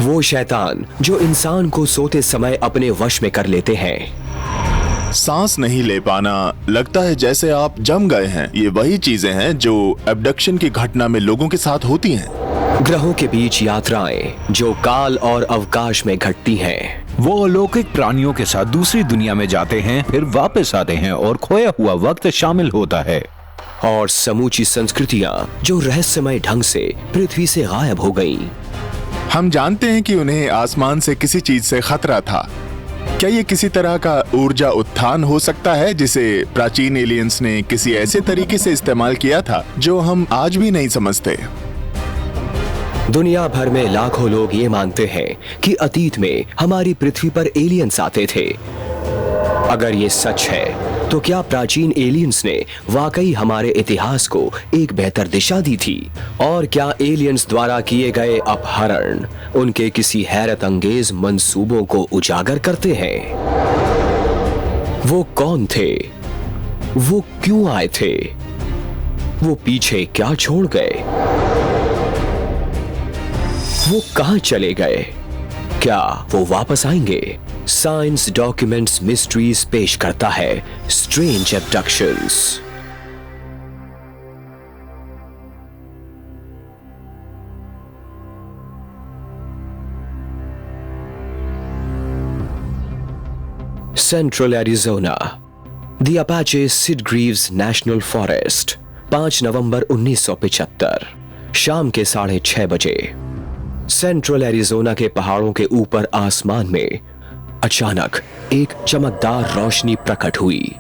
वो शैतान जो इंसान को सोते समय अपने वश में कर लेते हैं। सांस नहीं ले पाना, लगता है जैसे आप जम गए हैं, ये वही चीजें हैं जो एब्डक्शन की घटना में लोगों के साथ होती हैं। ग्रहों के बीच यात्राएं जो काल और अवकाश में घटती हैं। वो अलौकिक प्राणियों के साथ दूसरी दुनिया में जाते हैं, फिर वापस आते हैं और खोया हुआ वक्त शामिल होता है। और समूची संस्कृतियां जो रहस्यमय ढंग से पृथ्वी से गायब हो गईं। हम जानते हैं कि उन्हें आसमान से किसी चीज से खतरा था। क्या ये किसी तरह का ऊर्जा उत्थान हो सकता है जिसे प्राचीन एलियंस ने किसी ऐसे तरीके से इस्तेमाल किया था जो हम आज भी नहीं समझते? दुनिया भर में लाखों लोग ये मानते हैं कि अतीत में हमारी पृथ्वी पर एलियंस आते थे। अगर ये सच है तो क्या प्राचीन एलियंस ने वाकई हमारे इतिहास को एक बेहतर दिशा दी थी? और क्या एलियंस द्वारा किए गए अपहरण उनके किसी हैरत अंगेज मंसूबों को उजागर करते हैं? वो कौन थे? वो क्यों आए थे? वो पीछे क्या छोड़ गए? वो कहां चले गए? क्या वो वापस आएंगे? साइंस डॉक्यूमेंट्स मिस्ट्रीज पेश करता है strange abductions. Central Arizona, the Apache Sitgreaves national forest, 5 नवंबर 1975, शाम के 6:30 बजे। सेंट्रल एरिज़ोना के पहाड़ों के ऊपर आसमान में अचानक एक चमकदार रोशनी प्रकट हुई।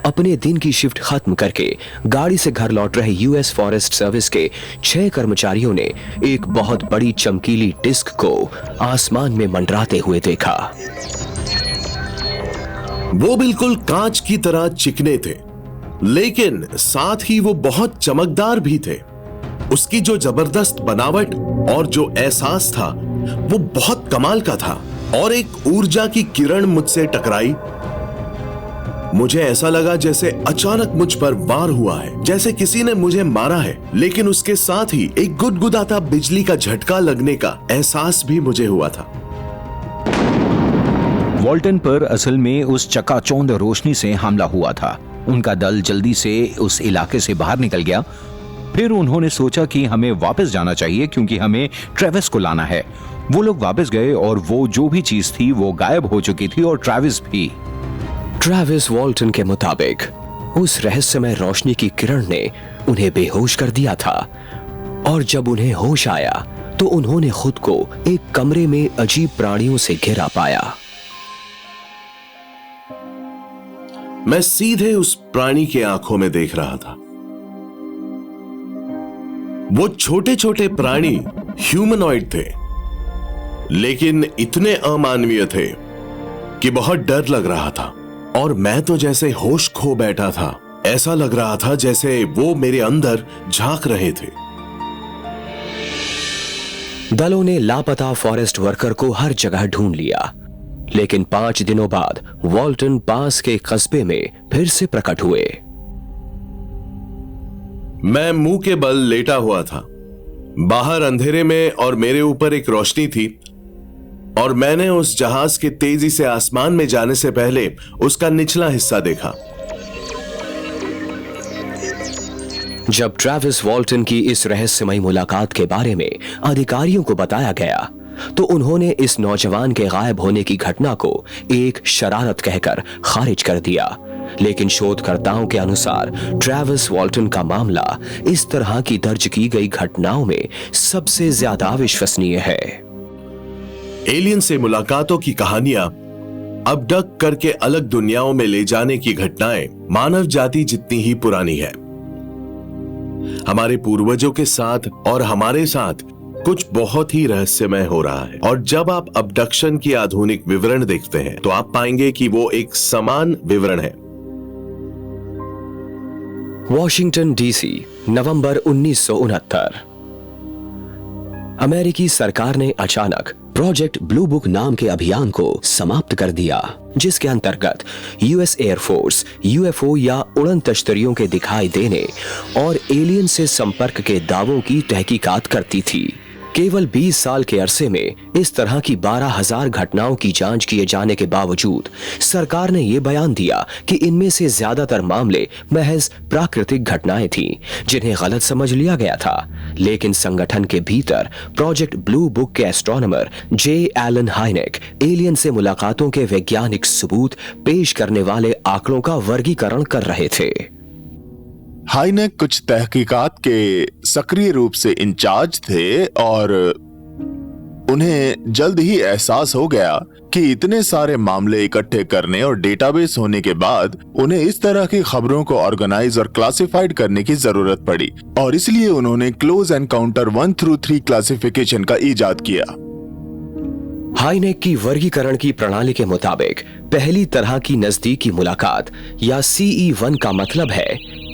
अपने दिन की शिफ्ट खत्म करके गाड़ी से घर लौट रहे यूएस फॉरेस्ट सर्विस के 6 कर्मचारियों ने एक बहुत बड़ी चमकीली डिस्क को आसमान में मंडराते हुए देखा। वो बिल्कुल कांच की तरह चिकने थे, लेकिन साथ ही वो बहुत चमकदार भी थे। उसकी जो जबरदस्त बनावट और जो एहसास था वो बहुत कमाल का था। और एक ऊर्जा की किरण मुझसे टकराई। मुझे ऐसा लगा जैसे अचानक मुझ पर वार हुआ है, जैसे किसी ने मुझे मारा है। लेकिन उसके साथ ही एक गुदगुदाता बिजली का झटका लगने का एहसास भी मुझे हुआ था। वॉल्टन पर असल में उस चकाचौंध रोशनी से हमला हुआ था। उनका दल जल्दी से उस इलाके से बाहर निकल गया। फिर उन्होंने सोचा कि हमें वापस जाना चाहिए क्योंकि हमें ट्रेविस को लाना है। वो लोग वापस गए और वो जो भी चीज थी वो गायब हो चुकी थी और ट्रेविस भी। ट्रेविस वॉल्टन के मुताबिक उस रहस्यमय रोशनी की किरण ने उन्हें बेहोश कर दिया था और जब उन्हें होश आया तो उन्होंने खुद को एक कमरे में अजीब प्राणियों से घिरा पाया। मैं सीधे उस प्राणी के आंखों में देख रहा था। वो छोटे छोटे प्राणी ह्यूमनॉइड थे, लेकिन इतने अमानवीय थे कि बहुत डर लग रहा था। और मैं तो जैसे होश खो बैठा था। ऐसा लग रहा था जैसे वो मेरे अंदर झांक रहे थे। दलों ने लापता फॉरेस्ट वर्कर को हर जगह ढूंढ लिया, लेकिन 5 दिनों बाद वॉल्टन पास के कस्बे में फिर से प्रकट हुए। मैं मुंह के बल लेटा हुआ था, बाहर अंधेरे में, और मेरे ऊपर एक रोशनी थी। और मैंने उस जहाज के तेजी से आसमान में जाने से पहले उसका निचला हिस्सा देखा। जब ट्रेविस वॉल्टन की इस रहस्यमय मुलाकात के बारे में अधिकारियों को बताया गया तो उन्होंने इस नौजवान के गायब होने की घटना को एक शरारत कहकर खारिज कर दिया। लेकिन शोधकर्ताओं के अनुसार ट्रेविस वॉल्टन का मामला इस तरह की दर्ज की गई घटनाओं में सबसे ज्यादा विश्वसनीय है। एलियन से मुलाकातों की कहानियां, अबडक्ट करके अलग दुनियाओं में ले जाने की घटनाएं मानव जाति जितनी ही पुरानी है। हमारे पूर्वजों के साथ और हमारे साथ कुछ बहुत ही रहस्यमय हो रहा है। और जब आप अबडक्शन की आधुनिक विवरण देखते हैं तो आप पाएंगे कि वो एक समान विवरण है। वॉशिंगटन डीसी, नवंबर 1969। अमेरिकी सरकार ने अचानक प्रोजेक्ट ब्लू बुक नाम के अभियान को समाप्त कर दिया, जिसके अंतर्गत यूएस एयरफोर्स यूएफओ या उड़न तश्तरियों के दिखाई देने और एलियन से संपर्क के दावों की तहकीकात करती थी। केवल 20 साल के अरसे में इस तरह की 12,000 घटनाओं की जांच किए जाने के बावजूद सरकार ने यह बयान दिया कि इनमें से ज्यादातर मामले महज प्राकृतिक घटनाएं थीं, जिन्हें गलत समझ लिया गया था। लेकिन संगठन के भीतर प्रोजेक्ट ब्लू बुक के एस्ट्रोनॉमर जे एलन हाइनेक एलियन से मुलाकातों के वैज्ञानिक सबूत पेश करने वाले आंकड़ों का वर्गीकरण कर रहे थे। हाइनेक कुछ तहकीकात के सक्रिय रूप से इंचार्ज थे और उन्हें जल्द ही एहसास हो गया कि इतने सारे मामले इकट्ठे करने और डेटाबेस होने के बाद उन्हें इस तरह की खबरों को ऑर्गेनाइज और क्लासिफाइड करने की जरूरत पड़ी, और इसलिए उन्होंने क्लोज एनकाउंटर 1 through 3 क्लासिफिकेशन का इजाद किया। हाइनेक की वर्गीकरण की प्रणाली के मुताबिक पहली तरह की नजदीकी मुलाकात या CE1 का मतलब है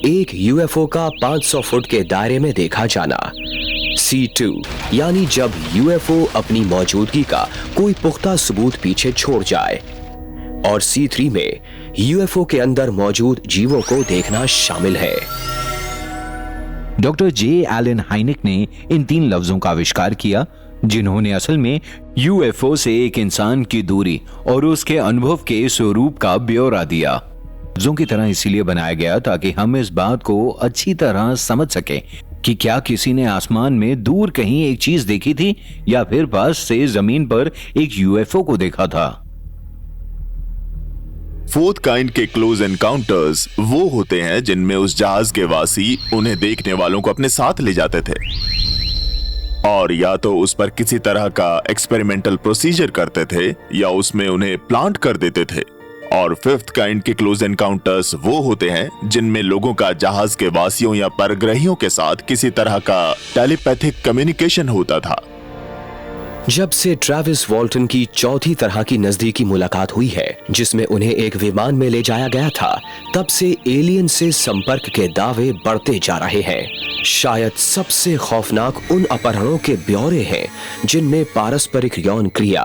एक यूएफओ का 500 फुट के दायरे में देखा जाना। C2 यानी जब यूएफओ अपनी मौजूदगी का कोई पुख्ता सबूत पीछे छोड़ जाए, और C3 में यूएफओ के अंदर मौजूद जीवों को देखना शामिल है। डॉक्टर जे एलन हाइनेक ने इन 3 लफ्जों का आविष्कार किया, जिन्होंने असल में यूएफओ से एक इंसान की दूरी और उसके अनुभव के स्वरूप का ब्यौरा दिया। लफ्जों की तरह इसीलिए बनाया गया ताकि हम इस बात को अच्छी तरह समझ सकें कि क्या किसी ने आसमान में दूर कहीं एक चीज देखी थी या फिर पास से जमीन पर एक यूएफओ को देखा था। 4th काइंड के क्लोज एनकाउंटर्स वो होते हैं जिनमें उस जहाज के वासी उन्हें देखने वालों को अपने साथ ले जाते थे और या तो उस पर किसी तरह का एक्सपेरिमेंटल प्रोसीजर करते थे या उसमें उन्हें प्लांट कर देते थे। और 5th काइंड के क्लोज एनकाउंटर्स वो होते हैं जिनमें लोगों का जहाज के वासियों या परग्रहियों के साथ किसी तरह का टेलीपैथिक कम्युनिकेशन होता था। जब से ट्रेविस वॉल्टन की चौथी तरह की नजदीकी मुलाकात हुई है, जिसमें उन्हें एक विमान में ले जाया गया था, तब से एलियन से संपर्क के दावे बढ़ते जा रहे हैं। शायद सबसे खौफनाक उन अपहरणों के ब्यौरे हैं जिनमें पारस्परिक यौन क्रिया,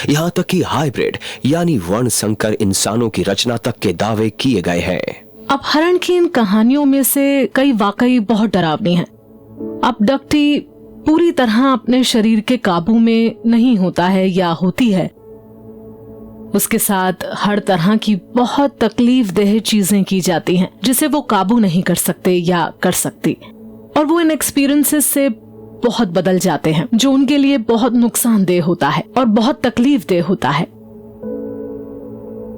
यहाँ तक कि हाइब्रिड यानी वर्ण संकर इंसानों की रचना तक के दावे किए गए हैं। अपहरण की इन कहानियों में से कई वाकई बहुत डरावनी हैं। अबडक्टी पूरी तरह अपने शरीर के काबू में नहीं होता है या होती है, उसके साथ हर तरह की बहुत तकलीफदेह चीजें की जाती हैं जिसे वो काबू नहीं कर सकते या कर सकती, और वो इन एक्सपीरियंसेस से बहुत बदल जाते हैं जो उनके लिए बहुत नुकसानदेह होता है और बहुत तकलीफदेह होता है।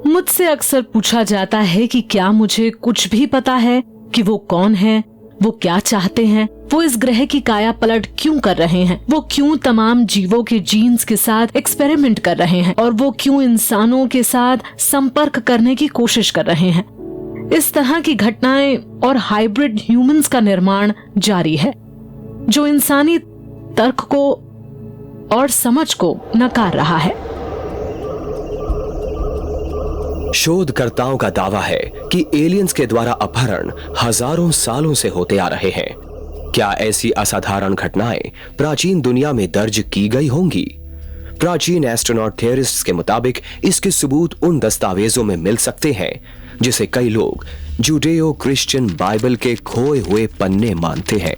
मुझसे अक्सर पूछा जाता है कि क्या मुझे कुछ भी पता है कि वो कौन है, वो क्या चाहते हैं, वो इस ग्रह की काया पलट क्यों कर रहे हैं, वो क्यों तमाम जीवों के जीन्स के साथ एक्सपेरिमेंट कर रहे हैं और वो क्यों इंसानों के साथ संपर्क करने की कोशिश कर रहे हैं। इस तरह की घटनाएं और हाइब्रिड ह्यूमंस का निर्माण जारी है जो इंसानी तर्क को और समझ को नकार रहा है। शोधकर्ताओं का दावा है कि एलियंस के द्वारा अपहरण हजारों सालों से होते आ रहे हैं। क्या ऐसी असाधारण घटनाएं प्राचीन दुनिया में दर्ज की गई होंगी? प्राचीन एस्ट्रोनॉट थियरिस्ट्स के मुताबिक इसके सबूत उन दस्तावेजों में मिल सकते हैं जिसे कई लोग जुडेयो क्रिश्चियन बाइबल के खोए हुए पन्ने मानते हैं।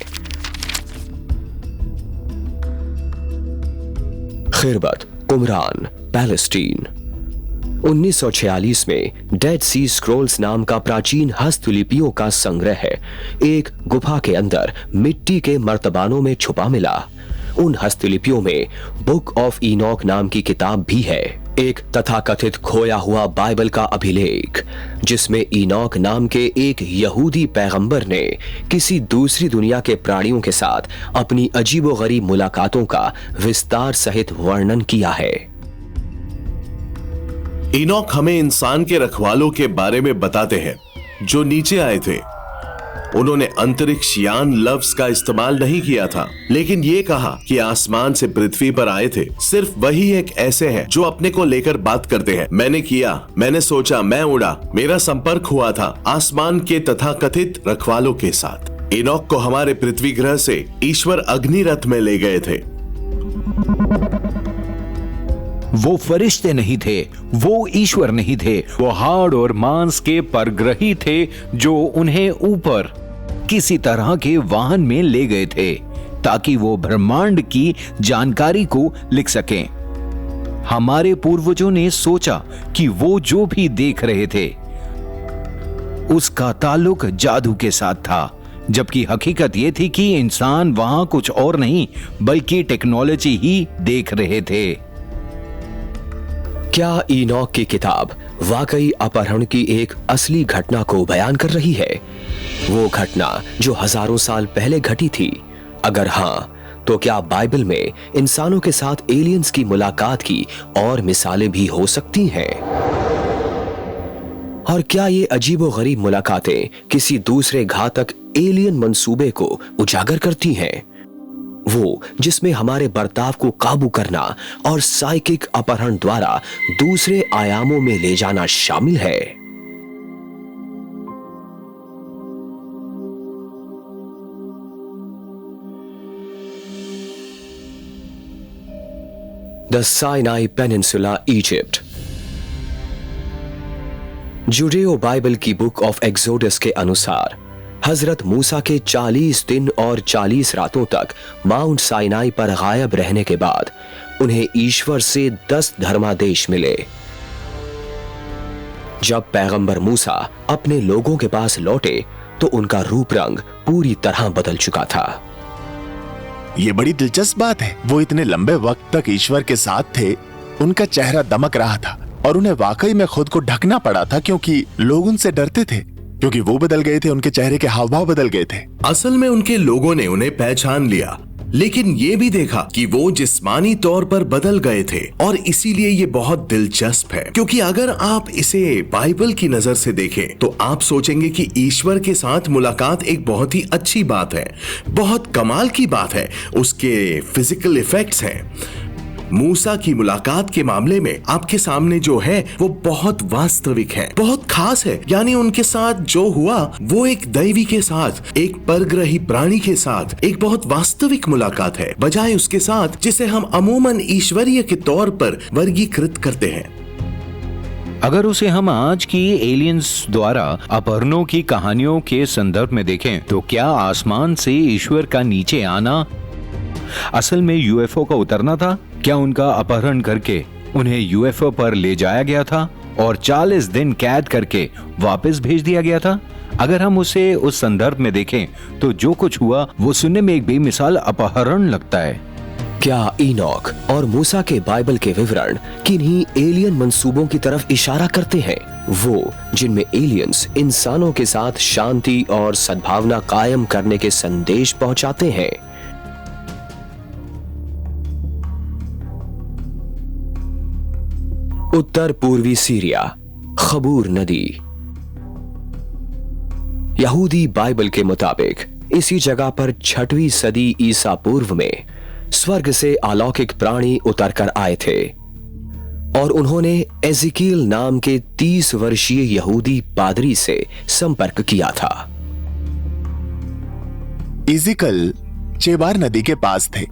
खिरबत, कुमरान, पैलेस्टीन। 1946 में डेड सी स्क्रोल्स नाम का प्राचीन हस्तलिपियों का संग्रह एक गुफा के अंदर मिट्टी के मर्तबानों में छुपा मिला। उन हस्तलिपियों में बुक ऑफ इनॉक नाम की किताब भी है, एक तथाकथित खोया हुआ बाइबल का अभिलेख जिसमें इनॉक नाम के एक यहूदी पैगंबर ने किसी दूसरी दुनिया के प्राणियों के साथ अपनी अजीबोगरीब मुलाकातों का विस्तार सहित वर्णन किया है। इनॉक हमें इंसान के रखवालों के बारे में बताते हैं जो नीचे आए थे। उन्होंने अंतरिक्ष यान लफ्ज का इस्तेमाल नहीं किया था, लेकिन ये कहा कि आसमान से पृथ्वी पर आए थे। सिर्फ वही एक ऐसे हैं जो अपने को लेकर बात करते हैं। मैंने किया, मैंने सोचा, मैं उड़ा, मेरा संपर्क हुआ था आसमान के तथाकथित रखवालों के साथ। इनॉक को हमारे पृथ्वी ग्रह से ईश्वर अग्नि रथ में ले गए थे। वो फरिश्ते नहीं थे, वो ईश्वर नहीं थे, वो हाड़ और मांस के परग्रही थे जो उन्हें ऊपर किसी तरह के वाहन में ले गए थे ताकि वो ब्रह्मांड की जानकारी को लिख सकें। हमारे पूर्वजों ने सोचा कि वो जो भी देख रहे थे उसका ताल्लुक जादू के साथ था, जबकि हकीकत ये थी कि इंसान वहां कुछ और नहीं बल्कि टेक्नोलॉजी ही देख रहे थे। क्या इनॉक की किताब वाकई अपहरण की एक असली घटना को बयान कर रही है? वो घटना जो हजारों साल पहले घटी थी? अगर हाँ, तो क्या बाइबल में इंसानों के साथ एलियंस की मुलाकात की और मिसालें भी हो सकती हैं? और क्या ये अजीबोगरीब मुलाकातें किसी दूसरे घातक एलियन मंसूबे को उजागर करती हैं? वो जिसमें हमारे बर्ताव को काबू करना और साइकिक अपहरण द्वारा दूसरे आयामों में ले जाना शामिल है। The Sinai peninsula, Egypt. Judeo Bible की बुक ऑफ एक्सोडस के अनुसार हजरत मूसा के 40 दिन और 40 रातों तक माउंट साइनाई पर गायब रहने के बाद उन्हें ईश्वर से 10 धर्मादेश मिले। जब पैगंबर मूसा अपने लोगों के पास लौटे तो उनका रूप रंग पूरी तरह बदल चुका था। ये बड़ी दिलचस्प बात है। वो इतने लंबे वक्त तक ईश्वर के साथ थे, उनका चेहरा दमक रहा था और उन्हें वाकई में खुद को ढकना पड़ा था क्योंकि लोग उनसे डरते थे, क्योंकि वो बदल गए थे, उनके चेहरे के हाव भाव बदल गए थे। असल में उनके लोगों ने उन्हें पहचान लिया, लेकिन ये भी देखा कि वो जिस्मानी तौर पर बदल गए थे। और इसीलिए ये बहुत दिलचस्प है, क्योंकि अगर आप इसे बाइबल की नजर से देखें तो आप सोचेंगे कि ईश्वर के साथ मुलाकात एक बहुत ही अच्छी बात है, बहुत कमाल की बात है। उसके फिजिकल इफेक्ट्स हैं। मूसा की मुलाकात के मामले में आपके सामने जो है वो बहुत वास्तविक है, बहुत खास है। यानी उनके साथ जो हुआ वो एक दैवी के साथ, एक परग्रही प्राणी के साथ एक बहुत वास्तविक मुलाकात है, बजाय उसके साथ जिसे हम अमूमन ईश्वरीय के तौर पर वर्गीकृत करते हैं। अगर उसे हम आज की एलियंस द्वारा अपहरणों की कहानियों के संदर्भ में देखें तो क्या आसमान से ईश्वर का नीचे आना असल में यूएफओ का उतरना था? क्या उनका अपहरण करके उन्हें यूएफओ पर ले जाया गया था और 40 दिन कैद करके वापस भेज दिया गया था? अगर हम उसे उस संदर्भ में देखें तो जो कुछ हुआ वो सुनने में एक बेमिसाल अपहरण लगता है। क्या इनॉक और मूसा के बाइबल के विवरण किन्हीं एलियन मंसूबों की तरफ इशारा करते हैं, वो जिनमें एलियंस इंसानों के साथ शांति और सद्भावना कायम करने के संदेश पहुंचाते हैं? उत्तर पूर्वी सीरिया, खबूर नदी। यहूदी बाइबल के मुताबिक इसी जगह पर 6वीं सदी ईसा पूर्व में स्वर्ग से अलौकिक प्राणी उतरकर आए थे और उन्होंने एजिकील नाम के 30 वर्षीय यहूदी पादरी से संपर्क किया था। इजिकल चेबार नदी के पास थे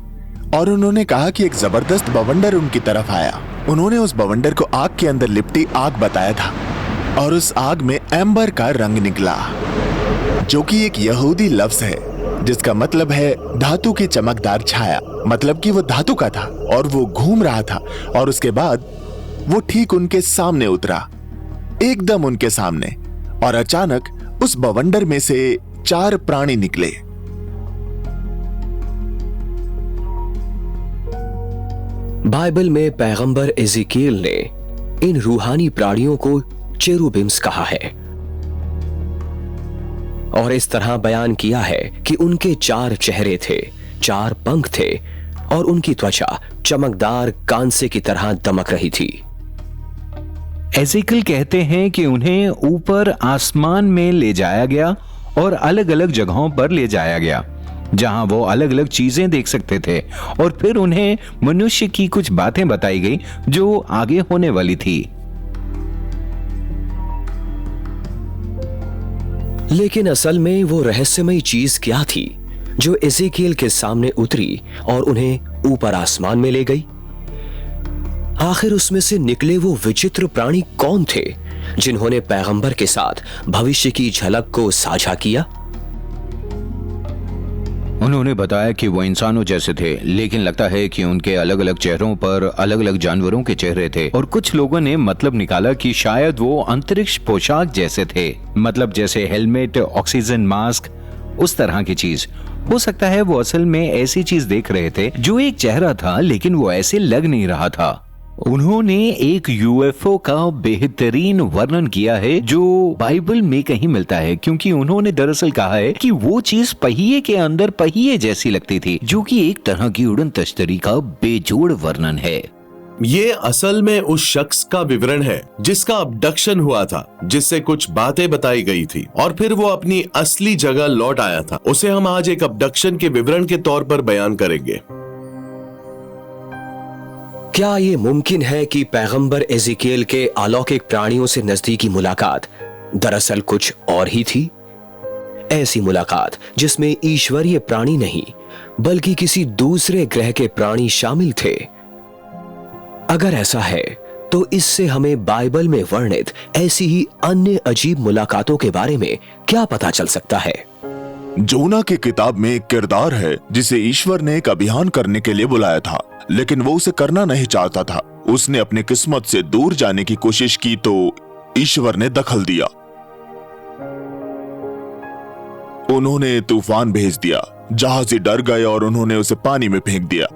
और उन्होंने कहा कि एक जबरदस्त बवंडर उनकी तरफ आया। उन्होंने उस बवंडर को आग के अंदर लिपटी आग बताया था और उस आग में एम्बर का रंग निकला, जो कि एक यहूदी लफ्ज है जिसका मतलब है धातु की चमकदार छाया। मतलब कि वो धातु का था और वो घूम रहा था और उसके बाद वो ठीक उनके सामने उतरा, एकदम उनके सामने, और अचानक उस बवंडर में से 4 प्राणी निकले। बाइबल में पैगंबर एजिकील ने इन रूहानी प्राणियों को चेरुबिम्स कहा है और इस तरह बयान किया है कि उनके 4 चेहरे थे, 4 पंख थे और उनकी त्वचा चमकदार कांसे की तरह दमक रही थी। एजिकल कहते हैं कि उन्हें ऊपर आसमान में ले जाया गया और अलग अलग जगहों पर ले जाया गया जहां वो अलग अलग चीजें देख सकते थे और फिर उन्हें मनुष्य की कुछ बातें बताई गई जो आगे होने वाली थी। लेकिन असल में वो रहस्यमयी चीज क्या थी जो एजिकील के सामने उतरी और उन्हें ऊपर आसमान में ले गई? आखिर उसमें से निकले वो विचित्र प्राणी कौन थे जिन्होंने पैगंबर के साथ भविष्य की झलक को साझा किया? उन्होंने बताया कि वो इंसानों जैसे थे, लेकिन लगता है कि उनके अलग अलग चेहरों पर अलग अलग जानवरों के चेहरे थे। और कुछ लोगों ने मतलब निकाला कि शायद वो अंतरिक्ष पोशाक जैसे थे, मतलब जैसे हेलमेट, ऑक्सीजन मास्क, उस तरह की चीज। हो सकता है वो असल में ऐसी चीज देख रहे थे जो एक चेहरा था, लेकिन वो ऐसे लग नहीं रहा था। उन्होंने एक यूएफओ का बेहतरीन वर्णन किया है जो बाइबल में कहीं मिलता है, क्योंकि उन्होंने दरअसल कहा है कि वो चीज पहिए के अंदर पहिए जैसी लगती थी, जो कि एक तरह की उड़न तश्तरी का बेजोड़ वर्णन है। ये असल में उस शख्स का विवरण है जिसका अबडक्शन हुआ था, जिससे कुछ बातें बताई गई थी और फिर वो अपनी असली जगह लौट आया था। उसे हम आज एक अबडक्शन के विवरण के तौर पर बयान करेंगे। क्या ये मुमकिन है कि पैगंबर एजिकियल के अलौकिक प्राणियों से नजदीकी मुलाकात दरअसल कुछ और ही थी? ऐसी मुलाकात जिसमें ईश्वरीय प्राणी नहीं बल्कि किसी दूसरे ग्रह के प्राणी शामिल थे। अगर ऐसा है तो इससे हमें बाइबल में वर्णित ऐसी ही अन्य अजीब मुलाकातों के बारे में क्या पता चल सकता है? जोना की किताब में एक किरदार है जिसे ईश्वर ने एक अभियान करने के लिए बुलाया था, लेकिन वो उसे करना नहीं चाहता था। उसने अपनी किस्मत से दूर जाने की कोशिश की तो ईश्वर ने दखल दिया। उन्होंने तूफान भेज दिया, जहाजी डर गए और उन्होंने उसे पानी में फेंक दिया।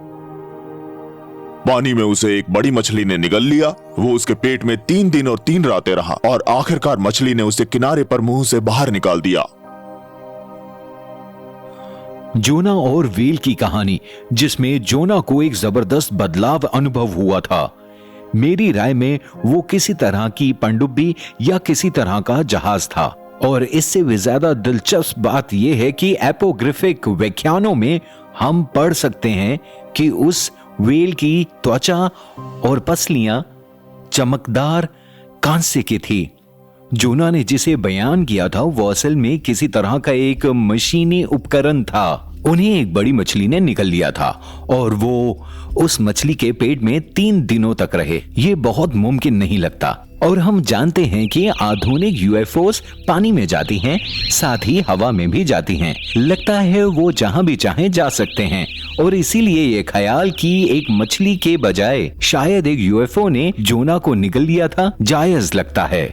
पानी में उसे एक बड़ी मछली ने निगल लिया। वो उसके पेट में 3 दिन और 3 रातें रहा और आखिरकार मछली ने उसे किनारे पर मुंह से बाहर निकाल दिया। जोना और व्हेल की कहानी, जिसमें जोना को एक जबरदस्त बदलाव अनुभव हुआ था। मेरी राय में वो किसी तरह की पनडुब्बी या किसी तरह का जहाज था। और इससे भी ज्यादा दिलचस्प बात यह है कि एपोग्रिफिक व्याख्यानों में हम पढ़ सकते हैं कि उस व्हेल की त्वचा और पसलियां चमकदार कांसे की थी। जोना ने जिसे बयान किया था वो असल में किसी तरह का एक मशीनी उपकरण था। उन्हें एक बड़ी मछली ने निकल लिया था और वो उस मछली के पेट में 3 दिनों तक रहे। ये बहुत मुमकिन नहीं लगता। और हम जानते हैं कि आधुनिक यूएफओस पानी में जाती हैं, साथ ही हवा में भी जाती हैं। लगता है वो जहां भी चाहें जा सकते हैं और इसीलिए ये ख्याल कि एक मछली के बजाय शायद एक यूएफओ ने जोना को निगल लिया था जायज लगता है।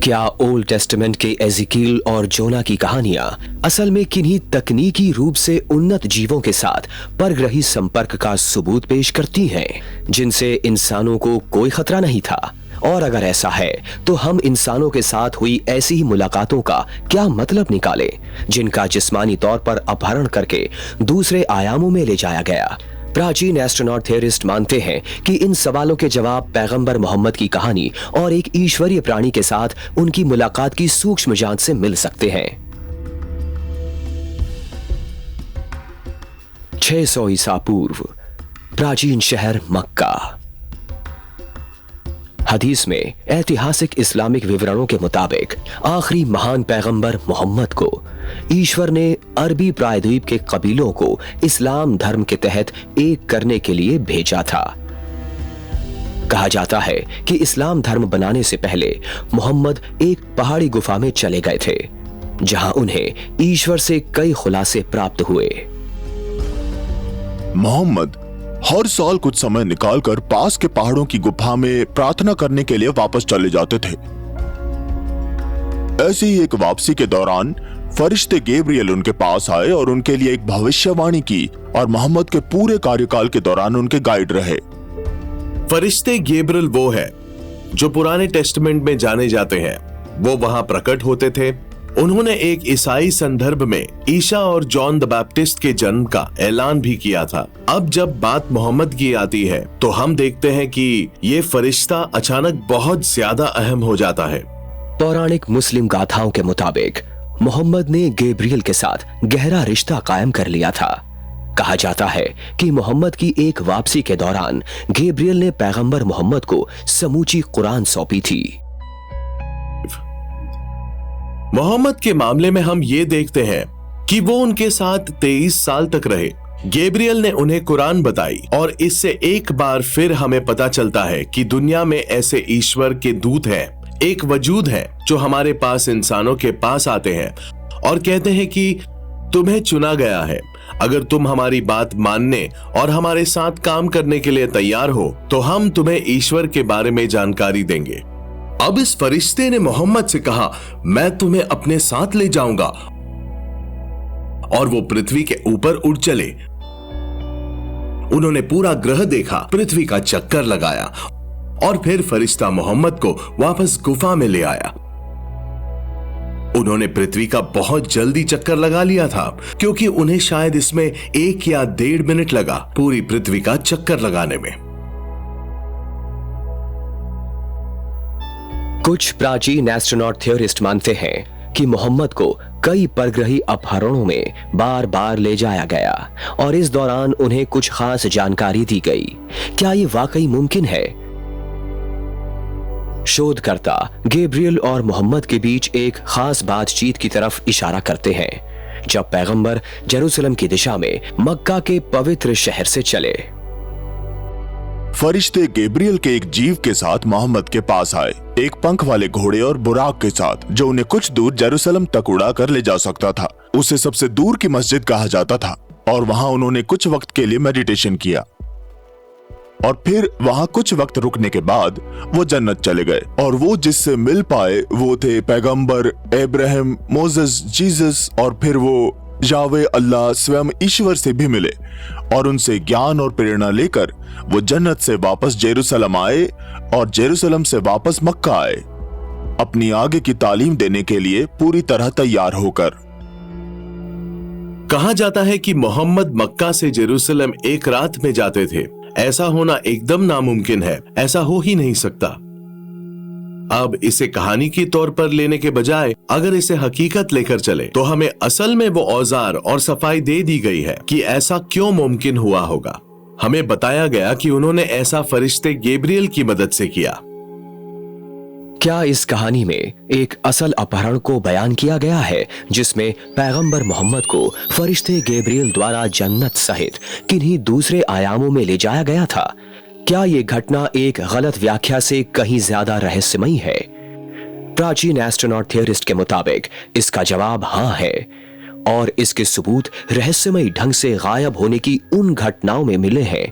क्या ओल्ड टेस्टामेंट के एजिकियल और जोना की कहानियां असल में किन्हीं तकनीकी रूप से उन्नत जीवों के साथ परग्रही संपर्क का सबूत पेश करती हैं, जिनसे इंसानों को कोई खतरा नहीं था? और अगर ऐसा है तो हम इंसानों के साथ हुई ऐसी ही मुलाकातों का क्या मतलब निकालें, जिनका जिस्मानी तौर पर अपहरण करके दूसरे आयामों में ले जाया गया? प्राचीन एस्ट्रोनॉट थियरिस्ट मानते हैं कि इन सवालों के जवाब पैगंबर मोहम्मद की कहानी और एक ईश्वरीय प्राणी के साथ उनकी मुलाकात की सूक्ष्म जांच से मिल सकते हैं। 600 ईसा पूर्व, प्राचीन शहर मक्का। हदीस में ऐतिहासिक इस्लामिक विवरणों के मुताबिक आखिरी महान पैगंबर मोहम्मद को ईश्वर ने अरबी प्रायद्वीप के कबीलों को इस्लाम धर्म के तहत एक करने के लिए भेजा था। कहा जाता है कि इस्लाम धर्म बनाने से पहले मोहम्मद एक पहाड़ी गुफा में चले गए थे, जहां उन्हें ईश्वर से कई खुलासे प्राप्त हुए। मोहम्मद हर साल कुछ समय निकालकर पास के पहाड़ों की गुफा में प्रार्थना करने के लिए वापस चले जाते थे। ऐसी ही एक वापसी के दौरान फरिश्ते गैब्रियल उनके पास आए और उनके लिए एक भविष्यवाणी की और मोहम्मद के पूरे कार्यकाल के दौरान उनके गाइड रहे। फरिश्ते गैब्रियल वो है जो पुराने टेस्टामेंट में जाने जाते हैं। वो वहां प्रकट होते थे। उन्होंने एक ईसाई संदर्भ में ईशा और जॉन द बैप्टिस्ट के जन्म का ऐलान भी किया था। अब जब बात मोहम्मद की आती है तो हम देखते हैं कि ये फरिश्ता अचानक बहुत ज्यादा अहम हो जाता है। पौराणिक मुस्लिम गाथाओं के मुताबिक मोहम्मद ने गैब्रियल के साथ गहरा रिश्ता कायम कर लिया था। कहा जाता है कि मोहम्मद की एक वापसी के दौरान गैब्रियल ने पैगंबर मोहम्मद को समूची कुरान सौंपी थी। मोहम्मद के मामले में हम ये देखते हैं कि वो उनके साथ 23 साल तक रहे। गैब्रियल ने उन्हें कुरान बताई और इससे एक बार फिर हमें पता चलता है कि दुनिया में ऐसे ईश्वर के दूत हैं, एक वजूद है जो हमारे पास इंसानों के पास आते हैं और कहते हैं कि तुम्हें चुना गया है। अगर तुम हमारी बात मानने और हमारे साथ काम करने के लिए तैयार हो तो हम तुम्हें ईश्वर के बारे में जानकारी देंगे। अब इस फरिश्ते ने मोहम्मद से कहा, मैं तुम्हें अपने साथ ले जाऊंगा। और वो पृथ्वी के ऊपर उड़ चले। उन्होंने पूरा ग्रह देखा, पृथ्वी का चक्कर लगाया और फिर फरिश्ता मोहम्मद को वापस गुफा में ले आया। उन्होंने पृथ्वी का बहुत जल्दी चक्कर लगा लिया था, क्योंकि उन्हें शायद इसमें 1 या 1.5 मिनट लगा पूरी पृथ्वी का चक्कर लगाने में। कुछ प्राचीन एस्ट्रोनॉट थ्योरिस्ट मानते हैं कि मोहम्मद को कई परग्रही अपहरणों में बार बार ले जाया गया और इस दौरान उन्हें कुछ खास जानकारी दी गई। क्या ये वाकई मुमकिन है? शोधकर्ता गैब्रियल और मोहम्मद के बीच एक खास बातचीत की तरफ इशारा करते हैं जब पैगंबर जेरूसलम की दिशा में मक्का के पवित्र शहर से चले। फरिश्ते गैब्रियल के एक जीव के साथ मोहम्मद के पास आए, एक पंख वाले घोड़े और बुराक के साथ, जो उन्हें कुछ दूर जेरूसलम तक उड़ा कर ले जा सकता था। उसे सबसे दूर की मस्जिद कहा जाता था और वहां उन्होंने कुछ वक्त के लिए मेडिटेशन किया और फिर वहां कुछ वक्त रुकने के बाद वो जन्नत चले गए। और वो जिससे मिल पाए वो थे पैगंबर इब्राहिम, मोसेस, जीसस और फिर वो यावे अल्लाह स्वयं ईश्वर से भी मिले और उनसे ज्ञान और प्रेरणा लेकर वो जन्नत से वापस जेरूसलम आए और जेरूसलम से वापस मक्का आए, अपनी आगे की तालीम देने के लिए पूरी तरह तैयार होकर। कहा जाता है कि मोहम्मद मक्का से जेरूसलम एक रात में जाते थे। ऐसा होना एकदम नामुमकिन है, ऐसा हो ही नहीं सकता। अब इसे कहानी के तौर पर लेने के बजाय अगर इसे हकीकत लेकर चले तो हमें असल में वो औजार और सफाई दे दी गई है कि ऐसा क्यों मुमकिन हुआ होगा। हमें बताया गया कि उन्होंने ऐसा फरिश्ते गैब्रियल की मदद से किया। क्या इस कहानी में एक असल अपहरण को बयान किया गया है जिसमें पैगंबर मोहम्मद को फरिश्ते गैब्रियल द्वारा जन्नत सहित किन्हीं दूसरे आयामों में ले जाया गया था? क्या ये घटना एक गलत व्याख्या से कहीं ज्यादा रहस्यमयी है? प्राचीन एस्ट्रोनॉट थियरिस्ट के मुताबिक इसका जवाब हाँ है और इसके सबूत रहस्यमयी ढंग से गायब होने की उन घटनाओं में मिले हैं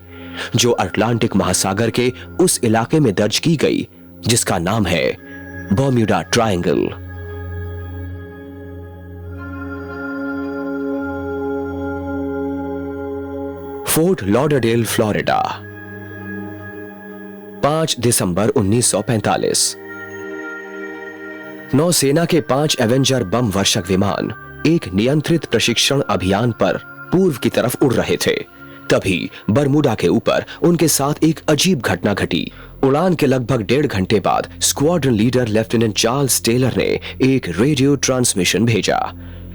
जो अटलांटिक महासागर के उस इलाके में दर्ज की गई जिसका नाम है Bermuda triangle. Fort Lauderdale, Florida, 5 दिसंबर 1945। नौसेना के 5 एवेंजर बम वर्षक विमान एक नियंत्रित प्रशिक्षण अभियान पर पूर्व की तरफ उड़ रहे थे। तभी बरमूडा के ऊपर उनके साथ एक अजीब घटना घटी। उड़ान के लगभग 1.5 घंटे बाद squadron leader lieutenant Charles Taylor ने एक रेडियो ट्रांसमिशन भेजा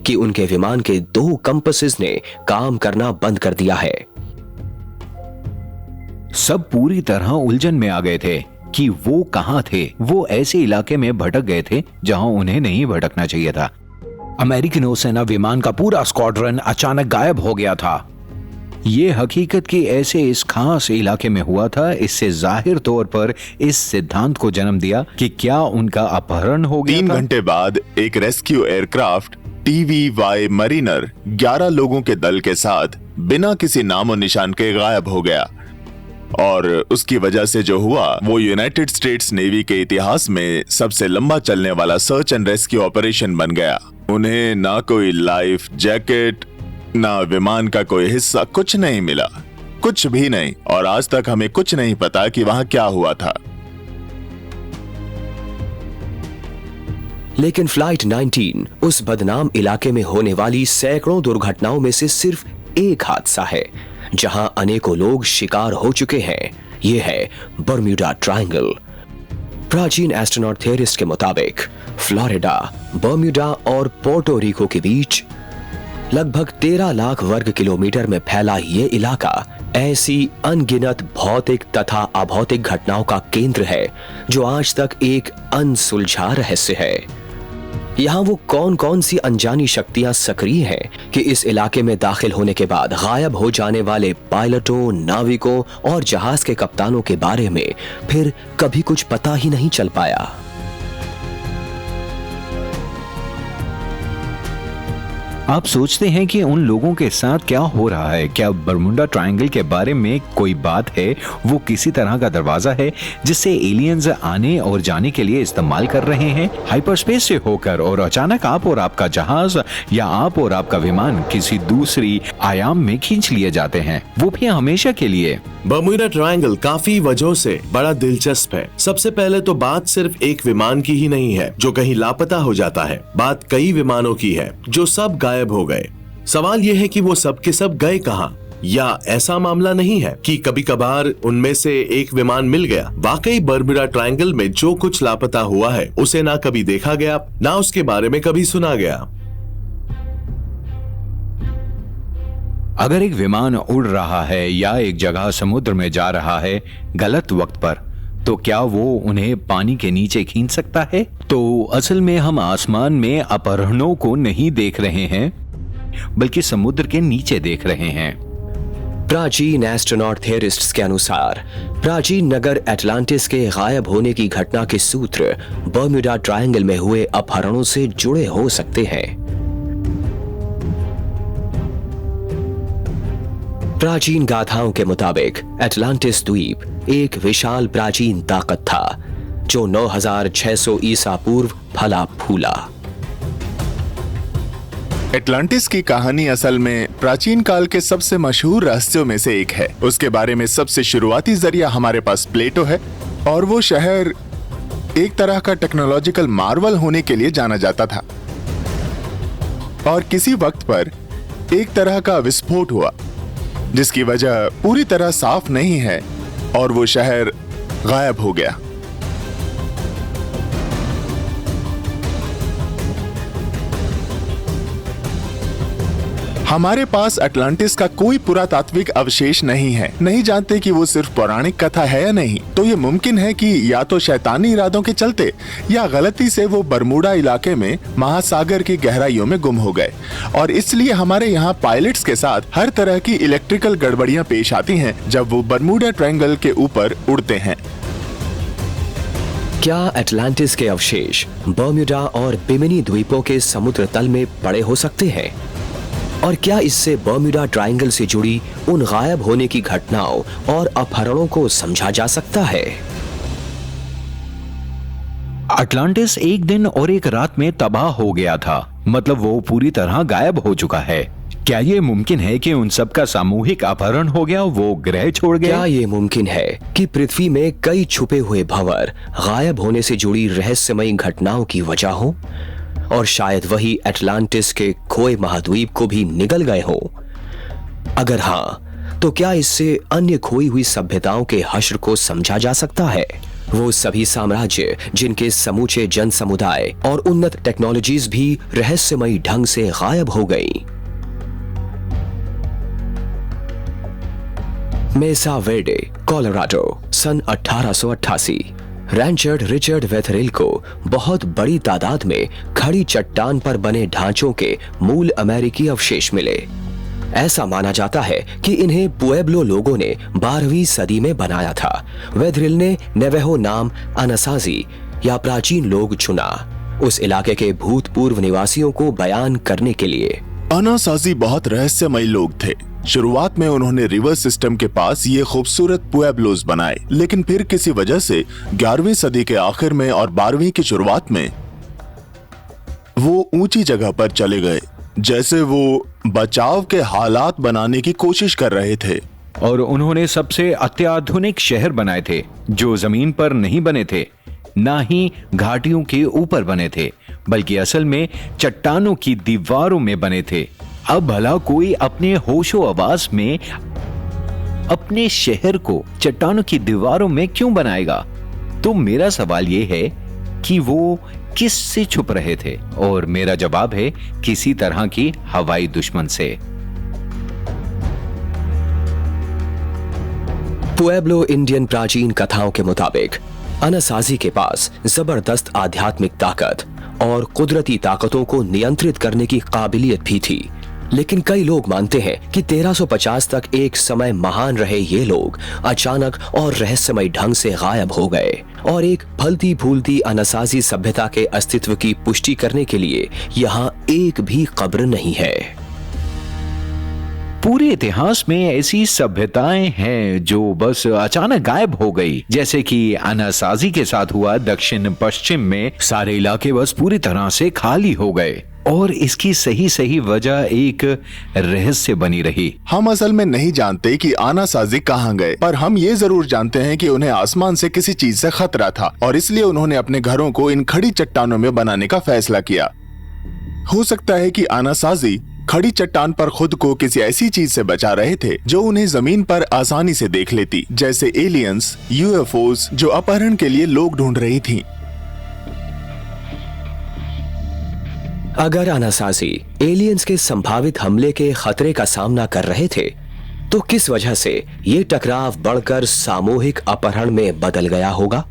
कि उनके विमान के 2 कंपसेस ने काम करना बंद कर दिया है। सब पूरी तरह उलझन में आ गए थे कि वो कहां थे। वो ऐसे इलाके में भटक गए थे जहां उन्हें नहीं भटकना चाहिए था। अमेरिकी नौसेना विमान का पूरा स्क्वाड्रन अचानक गायब हो गया था। ये हकीकत कि ऐसे इस खास इलाके में हुआ था, इससे जाहिर तौर पर इस सिद्धांत को जन्म दिया कि क्या उनका अपहरण हो गया 3 था? घंटे बाद एक रेस्क्यू एयरक्राफ्ट TVY मरीनर 11 लोगों के दल के साथ बिना किसी नामो निशान के गायब हो गया और उसकी वजह से जो हुआ वो यूनाइटेड स्टेट्स नेवी के इतिहास में सबसे लंबा चलने वाला सर्च एंड रेस्क्यू ऑपरेशन बन गया। उन्हें ना कोई लाइफ जैकेट, ना विमान का कोई हिस्सा, कुछ नहीं मिला, कुछ भी नहीं। और आज तक हमें कुछ नहीं पता कि वहां क्या हुआ था। लेकिन फ्लाइट 19 उस बदनाम इलाके में होने वाली सैकड़ों दुर्घटनाओं में से सिर्फ एक हादसा है जहां अनेकों लोग शिकार हो चुके हैं। यह है बर्म्यूडा ट्रायंगल। प्राचीन एस्ट्रोनॉट थियरिस्ट के मुताबिक फ्लोरिडा, बर्म्यूडा और पोर्टो रिको के बीच लगभग 13 लाख वर्ग किलोमीटर में फैला ये इलाका ऐसी अनगिनत भौतिक तथा अभौतिक घटनाओं का केंद्र है जो आज तक एक अनसुलझा रहस्य है। यहाँ वो कौन कौन सी अनजानी शक्तियां सक्रिय हैं कि इस इलाके में दाखिल होने के बाद गायब हो जाने वाले पायलटों, नाविकों और जहाज के कप्तानों के बारे में फिर कभी कुछ पता ही नहीं चल पाया। आप सोचते हैं कि उन लोगों के साथ क्या हो रहा है? क्या बरमुडा ट्रायंगल के बारे में कोई बात है? वो किसी तरह का दरवाजा है जिससे एलियंस आने और जाने के लिए इस्तेमाल कर रहे हैं हाइपरस्पेस से होकर, और अचानक आप और आपका जहाज या आप और आपका विमान किसी दूसरी आयाम में खींच लिए जाते हैं, वो भी हमेशा के लिए। बरमुडा ट्रायंगल काफी वजहों से बड़ा दिलचस्प है। सबसे पहले तो बात सिर्फ एक विमान की ही नहीं है जो कहीं लापता हो जाता है, बात कई विमानों की है जो सब गायब हो गए। सवाल यह है कि वो सब के सब गए कहां? या ऐसा मामला नहीं है कि कभी कभार उनमें से एक विमान मिल गया? वाकई बरमुडा ट्रायंगल में जो कुछ लापता हुआ है उसे ना कभी देखा गया, ना उसके बारे में कभी सुना गया। अगर एक विमान उड़ रहा है या एक जगह समुद्र में जा रहा है गलत वक्त पर, तो क्या वो उन्हें पानी के नीचे खींच सकता है? तो असल में हम आसमान में अपहरणों को नहीं देख रहे हैं, बल्कि समुद्र के नीचे देख रहे हैं। प्राचीन एस्ट्रोनॉट थियरिस्ट्स के अनुसार प्राचीन नगर एटलांटिस के गायब होने की घटना के सूत्र बरमुडा ट्रायंगल में हुए अपहरणों से जुड़े हो सकते हैं। प्राचीन गाथाओं के मुताबिक एटलांटिस द्वीप एक विशाल प्राचीन ताकत था जो 9600 ईसा पूर्व फला फूला। एटलांटिस की कहानी असल में प्राचीन काल के सबसे मशहूर रहस्यों में से एक है। उसके बारे में सबसे शुरुआती जरिया हमारे पास प्लेटो है, और वो शहर एक तरह का टेक्नोलॉजिकल मार्वल होने के लिए जाना जाता था। और किसी वक्त पर एक तरह का विस्फोट हुआ जिसकी वजह पूरी तरह साफ नहीं है, और वो शहर गायब हो गया। हमारे पास अटलांटिस का कोई पुरातात्विक अवशेष नहीं है, नहीं जानते कि वो सिर्फ पौराणिक कथा है या नहीं। तो ये मुमकिन है कि या तो शैतानी इरादों के चलते या गलती से वो बरमुडा इलाके में महासागर की गहराइयों में गुम हो गए, और इसलिए हमारे यहाँ पायलट्स के साथ हर तरह की इलेक्ट्रिकल गड़बड़ियां पेश आती हैं जब वो बरमुडा ट्रायंगल के ऊपर उड़ते हैं। क्या एटलांटिस के अवशेष बरमुडा और बिमिनी द्वीपों के समुद्र तल में पड़े हो सकते हैं? और क्या इससे बरमुडा ट्रायंगल से जुड़ी उन गायब होने की घटनाओं और अपहरणों को समझा जा सकता है? अटलांटिस एक दिन और एक रात में तबाह हो गया था, मतलब वो पूरी तरह गायब हो चुका है। क्या ये मुमकिन है कि उन सब का सामूहिक अपहरण हो गया, वो ग्रह छोड़ गया? क्या ये मुमकिन है कि पृथ्वी में कई छुपे हुए भंवर गायब होने से जुड़ी रहस्यमयी घटनाओं की वजह हो, और शायद वही एटलांटिस के खोए महाद्वीप को भी निगल गए हो? अगर हाँ, तो क्या इससे अन्य खोई हुई सभ्यताओं के हश्र को समझा जा सकता है? वो सभी साम्राज्य जिनके समूचे जन समुदाय और उन्नत टेक्नोलॉजीज भी रहस्यमयी ढंग से गायब हो गई। मेसा वेर्डे, कोलोराडो, सन 1888। रैंचर रिचर्ड वेथरेल को बहुत बड़ी तादाद में खड़ी चट्टान पर बने ढांचों के मूल अमेरिकी अवशेष मिले। ऐसा माना जाता है कि इन्हें पुएब्लो लोगों ने 12वीं सदी में बनाया था। वेथरेल ने नेवेहो नाम अनासाजी या प्राचीन लोग चुना, उस इलाके के भूतपूर्व निवासियों को बयान करने के लिए। अनासाजी बहुत रहस्यमयी लोग थे। शुरुआत में उन्होंने रिवर सिस्टम के पास ये खूबसूरत पुएब्लोस बनाए, लेकिन फिर किसी वजह से 11वीं सदी के आखिर में और 12वीं की शुरुआत में वो ऊंची जगह पर चले गए, जैसे वो बचाव के हालात बनाने की कोशिश कर रहे थे। और उन्होंने सबसे अत्याधुनिक शहर बनाए थे जो जमीन पर नहीं बने थे, ना ही घाटियों के ऊपर बने थे, बल्कि असल में चट्टानों की दीवारों में बने थे। अब भला कोई अपने होशो आवास में अपने शहर को चट्टानों की दीवारों में क्यों बनाएगा? तो मेरा सवाल यह है कि वो किस से छुप रहे थे, और मेरा जवाब है किसी तरह की हवाई दुश्मन से। पुएब्लो इंडियन प्राचीन कथाओं के मुताबिक अनासाजी के पास जबरदस्त आध्यात्मिक ताकत और कुदरती ताकतों को नियंत्रित करने की काबिलियत भी थी। लेकिन कई लोग मानते हैं कि 1350 तक एक समय महान रहे ये लोग अचानक और रहस्यमय ढंग से गायब हो गए और एक फलती फूलती अनासाजी सभ्यता के अस्तित्व की पुष्टि करने के लिए यहाँ एक भी कब्र नहीं है। पूरे इतिहास में ऐसी सभ्यताएं हैं जो बस अचानक गायब हो गई, जैसे कि अनासाजी के साथ हुआ। दक्षिण पश्चिम में सारे इलाके बस पूरी तरह से खाली हो गए और इसकी सही वजह एक रहस्य बनी रही। हम असल में नहीं जानते कि आनासाजी कहाँ गए, पर हम ये जरूर जानते हैं कि उन्हें आसमान से किसी चीज से खतरा था और इसलिए उन्होंने अपने घरों को इन खड़ी चट्टानों में बनाने का फैसला किया। हो सकता है कि आनासाजी खड़ी चट्टान पर खुद को किसी ऐसी चीज से बचा रहे थे जो उन्हें जमीन पर आसानी से देख लेती, जैसे एलियंस, यूएफओस जो अपहरण के लिए लोग ढूंढ रही थीं। अगर अनासाजी एलियंस के संभावित हमले के खतरे का सामना कर रहे थे, तो किस वजह से ये टकराव बढ़कर सामूहिक अपहरण में बदल गया होगा?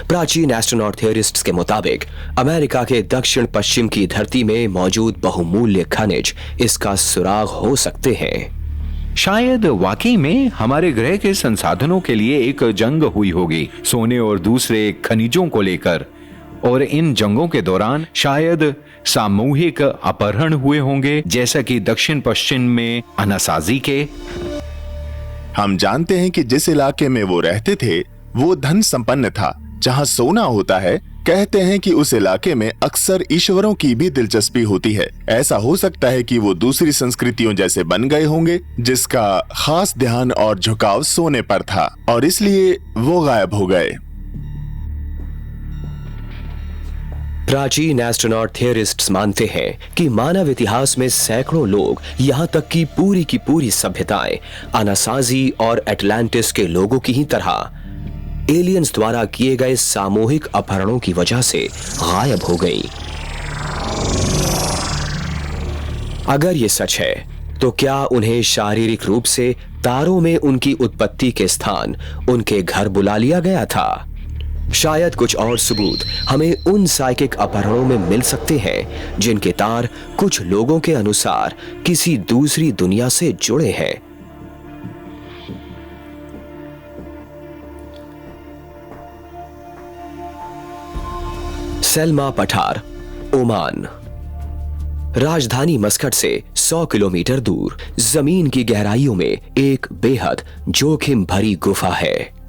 प्राचीन एस्ट्रोनॉट थियरिस्ट्स के मुताबिक अमेरिका के दक्षिण पश्चिम की धरती में मौजूद बहुमूल्य खनिज इसका सुराग हो सकते हैं। शायद वाकई में हमारे ग्रह के संसाधनों के लिए एक जंग हुई होगी, सोने और दूसरे खनिजों को लेकर, और इन जंगों के दौरान शायद सामूहिक अपहरण हुए होंगे, जैसा कि दक्षिण पश्चिम में अनासाजी के। हम जानते हैं कि जिस इलाके में वो रहते थे वो धन संपन्न था, जहां सोना होता है। कहते हैं कि उस इलाके में अक्सर ईश्वरों की भी दिलचस्पी होती है। ऐसा हो सकता है कि वो दूसरी संस्कृतियों जैसे बन गए होंगे, जिसका खास ध्यान और झुकाव सोने पर था और इसलिए वो गायब हो गए। प्राचीन एस्ट्रोनॉट थियरिस्ट्स मानते हैं कि मानव इतिहास में सैकड़ों लोग, यहाँ तक कि की पूरी सभ्यताएं अनासाजी और एटलांटिस के लोगों की ही तरह एलियंस द्वारा किए गए सामूहिक अपहरणों की वजह से गायब हो गई। अगर ये सच है, तो क्या उन्हें शारीरिक रूप से तारों में उनकी उत्पत्ति के स्थान उनके घर बुला लिया गया था? शायद कुछ और सबूत हमें उन साइकिक अपहरणों में मिल सकते हैं जिनके तार कुछ लोगों के अनुसार किसी दूसरी दुनिया से जुड़े हैं। सेल्मा पठार, ओमान। राजधानी मस्कट से 100 किलोमीटर दूर जमीन की गहराइयों में एक बेहद जोखिम भरी गुफा है,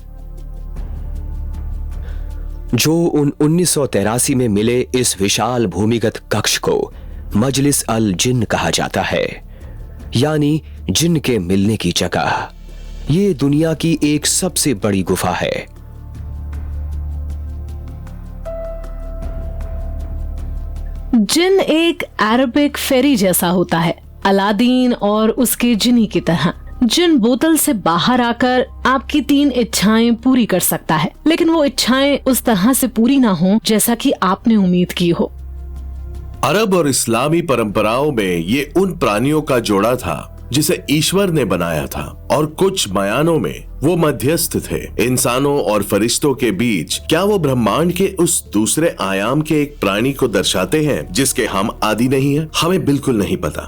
जो 1983 में मिले इस विशाल भूमिगत कक्ष को मजलिस अल जिन कहा जाता है, यानी जिन के मिलने की जगह। ये दुनिया की एक सबसे बड़ी गुफा है। जिन एक अरबिक फेरी जैसा होता है, अलादीन और उसके जिनी की तरह। जिन बोतल से बाहर आकर आपकी 3 इच्छाएं पूरी कर सकता है, लेकिन वो इच्छाएं उस तरह से पूरी ना हो जैसा कि आपने उम्मीद की हो। अरब और इस्लामी परंपराओं में ये उन प्राणियों का जोड़ा था जिसे ईश्वर ने बनाया था, और कुछ बयानों में वो मध्यस्थ थे इंसानों और फरिश्तों के बीच। क्या वो ब्रह्मांड के उस दूसरे आयाम के एक प्राणी को दर्शाते हैं जिसके हम आदि नहीं हैं? हमें बिल्कुल नहीं पता।